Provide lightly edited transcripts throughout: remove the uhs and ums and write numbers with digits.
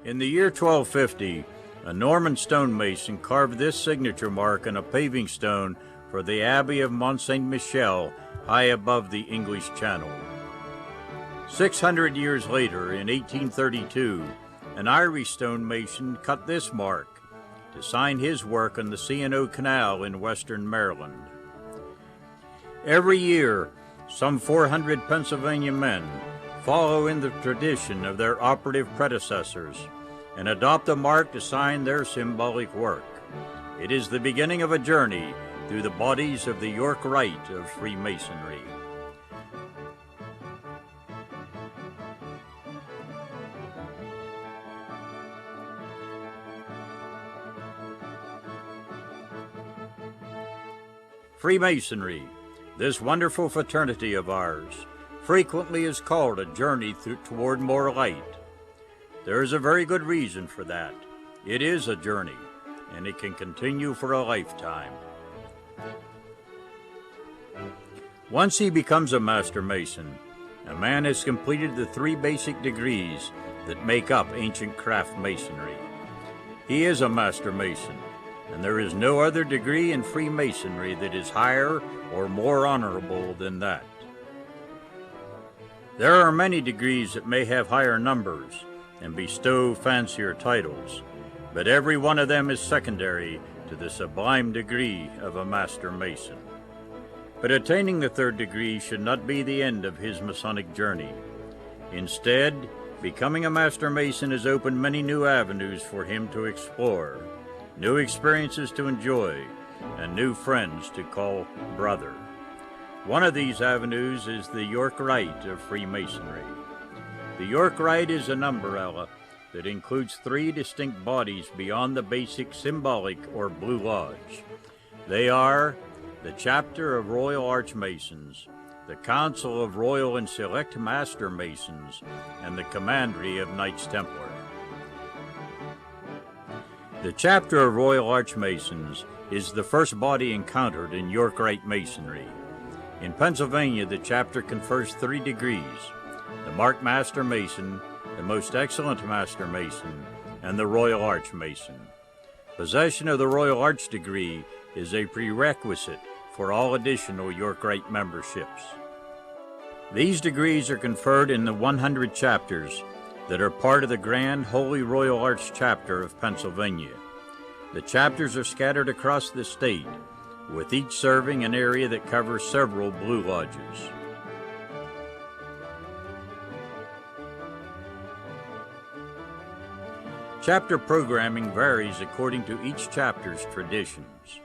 In the year 1250, a Norman stonemason carved this signature mark on a paving stone for the Abbey of Mont Saint-Michel, high above the English Channel. 600 years later, in 1832, an Irish stonemason cut this mark to sign his work on the C&O Canal in western Maryland. Every year, some 400 Pennsylvania men follow in the tradition of their operative predecessors and adopt a mark to sign their symbolic work. It is the beginning of a journey through the bodies of the York Rite of Freemasonry. Freemasonry, this wonderful fraternity of ours, frequently is called a journey toward more light. There is a very good reason for that. It is a journey, and it can continue for a lifetime. Once he becomes a Master Mason, a man has completed the 3 basic degrees that make up ancient craft masonry. He is a Master Mason, and there is no other degree in Freemasonry that is higher or more honorable than that. There are many degrees that may have higher numbers and bestow fancier titles, but every one of them is secondary to the sublime degree of a Master Mason. But attaining the 3rd degree should not be the end of his Masonic journey. Instead, becoming a Master Mason has opened many new avenues for him to explore, new experiences to enjoy, and new friends to call brother. One of these avenues is the York Rite of Freemasonry. The York Rite is an umbrella that includes 3 distinct bodies beyond the basic symbolic or Blue Lodge. They are the Chapter of Royal Archmasons, the Council of Royal and Select Master Masons, and the Commandery of Knights Templar. The Chapter of Royal Archmasons is the first body encountered in York Rite Masonry. In Pennsylvania, the chapter confers 3 degrees: the Marked Master Mason, the Most Excellent Master Mason, and the Royal Archmason. Possession of the Royal Arch degree is a prerequisite for all additional York Rite memberships. These degrees are conferred in the 100 chapters that are part of the Grand Holy Royal Arch Chapter of Pennsylvania. The chapters are scattered across the state, with each serving an area that covers several Blue Lodges. Chapter programming varies according to each chapter's traditions.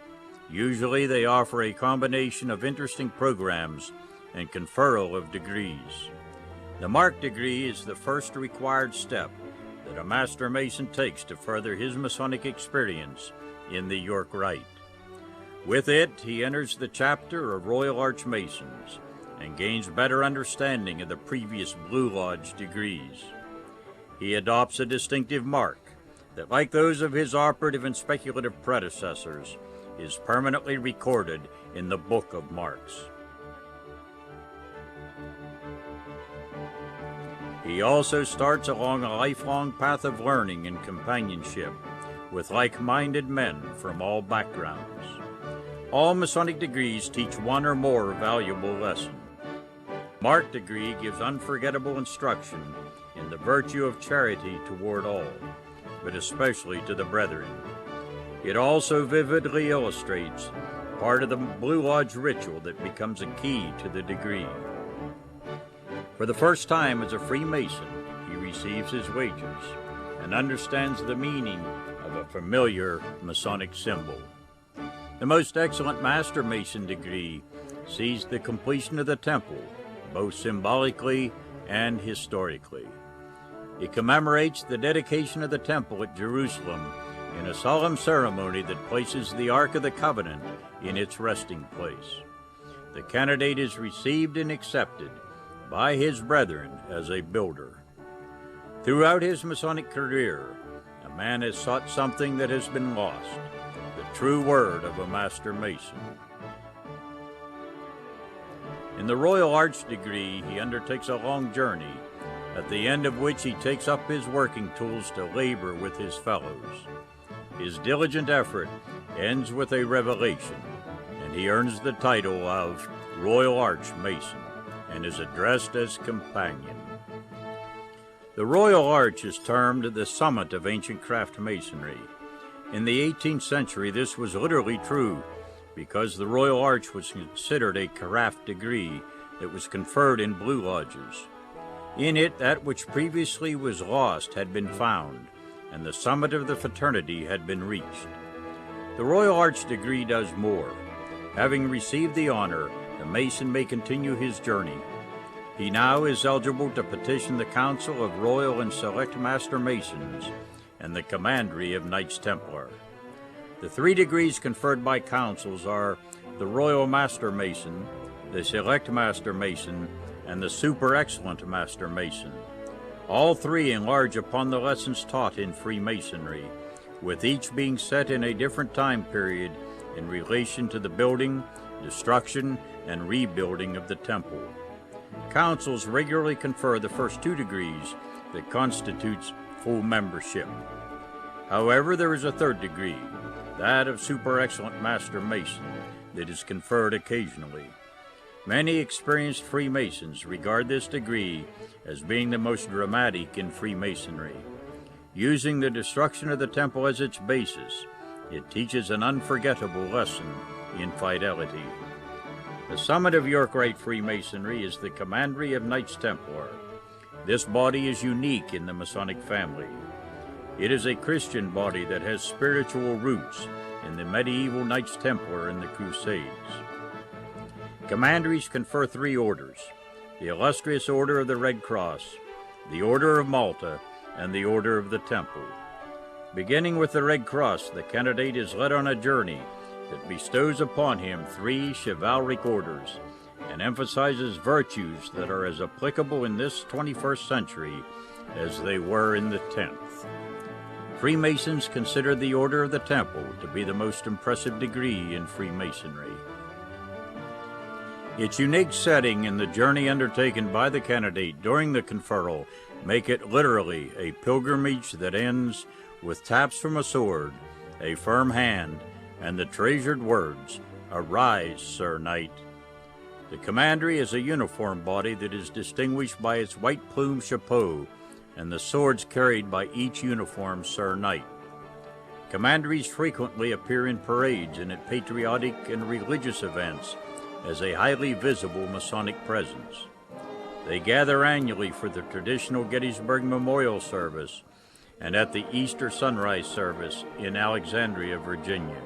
Usually they offer a combination of interesting programs and conferral of degrees. The Mark degree is the first required step that a Master Mason takes to further his Masonic experience in the York Rite. With it, he enters the Chapter of Royal Archmasons and gains better understanding of the previous Blue Lodge degrees. He adopts a distinctive mark that, like those of his operative and speculative predecessors, is permanently recorded in the Book of Marks. He also starts along a lifelong path of learning and companionship with like-minded men from all backgrounds. All Masonic degrees teach one or more valuable lesson. Mark degree gives unforgettable instruction in the virtue of charity toward all, but especially to the brethren. It also vividly illustrates part of the Blue Lodge ritual that becomes a key to the degree. For the first time as a Freemason, he receives his wages and understands the meaning of a familiar Masonic symbol. The Most Excellent Master Mason degree sees the completion of the temple, both symbolically and historically. It commemorates the dedication of the temple at Jerusalem in a solemn ceremony that places the Ark of the Covenant in its resting place. The candidate is received and accepted by his brethren as a builder. Throughout his Masonic career, a man has sought something that has been lost: the true word of a Master Mason. In the Royal Arch degree, he undertakes a long journey at the end of which he takes up his working tools to labor with his fellows. His diligent effort ends with a revelation, and he earns the title of Royal Arch Mason and is addressed as companion. The Royal Arch is termed the summit of ancient craft masonry. In the 18th century, this was literally true, because the Royal Arch was considered a craft degree that was conferred in Blue Lodges. In it, that which previously was lost had been found, and the summit of the fraternity had been reached. The Royal Arch degree does more. Having received the honor, the Mason may continue his journey. He now is eligible to petition the Council of Royal and Select Master Masons and the Commandery of Knights Templar. The 3 degrees conferred by councils are the Royal Master Mason, the Select Master Mason, and the Super Excellent Master Mason. All 3 enlarge upon the lessons taught in Freemasonry, with each being set in a different time period in relation to the building, destruction, and rebuilding of the temple. Councils regularly confer the first 2 degrees that constitutes full membership. However, there is a 3rd degree, that of Super Excellent Master Mason, that is conferred occasionally. Many experienced Freemasons regard this degree as being the most dramatic in Freemasonry. Using the destruction of the temple as its basis, it teaches an unforgettable lesson in fidelity. The summit of York Rite Freemasonry is the Commandery of Knights Templar. This body is unique in the Masonic family. It is a Christian body that has spiritual roots in the medieval Knights Templar and the Crusades. Commanderies confer 3 orders: the Illustrious Order of the Red Cross, the Order of Malta, and the Order of the Temple. Beginning with the Red Cross, the candidate is led on a journey that bestows upon him 3 chivalric orders and emphasizes virtues that are as applicable in this 21st century as they were in the 10th. Freemasons consider the Order of the Temple to be the most impressive degree in Freemasonry. Its unique setting and the journey undertaken by the candidate during the conferral make it literally a pilgrimage that ends with taps from a sword, a firm hand, and the treasured words, "Arise, Sir Knight." The Commandery is a uniform body that is distinguished by its white plume chapeau and the swords carried by each uniformed Sir Knight. Commanderies frequently appear in parades and at patriotic and religious events as a highly visible Masonic presence. They gather annually for the traditional Gettysburg Memorial Service and at the Easter Sunrise Service in Alexandria, Virginia.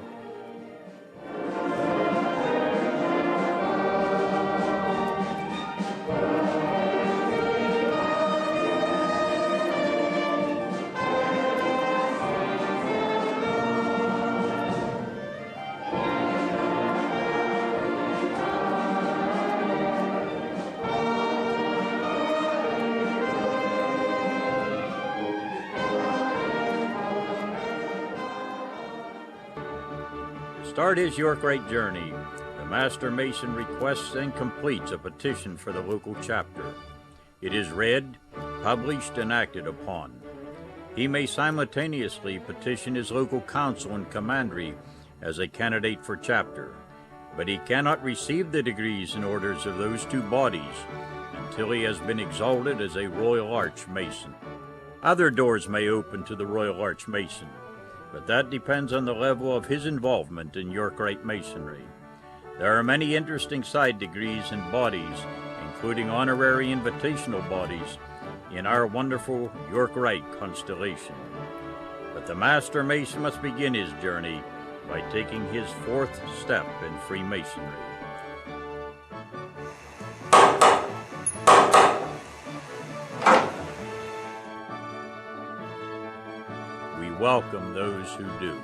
Start his York Rite journey, the Master Mason requests and completes a petition for the local chapter. It is read, published, and acted upon. He may simultaneously petition his local council and commandery as a candidate for chapter, but he cannot receive the degrees and orders of those 2 bodies until he has been exalted as a Royal Arch Mason. Other doors may open to the Royal Arch Mason, but that depends on the level of his involvement in York Rite Masonry. There are many interesting side degrees and bodies, including honorary invitational bodies, in our wonderful York Rite constellation. But the Master Mason must begin his journey by taking his 4th step in Freemasonry. We welcome those who do.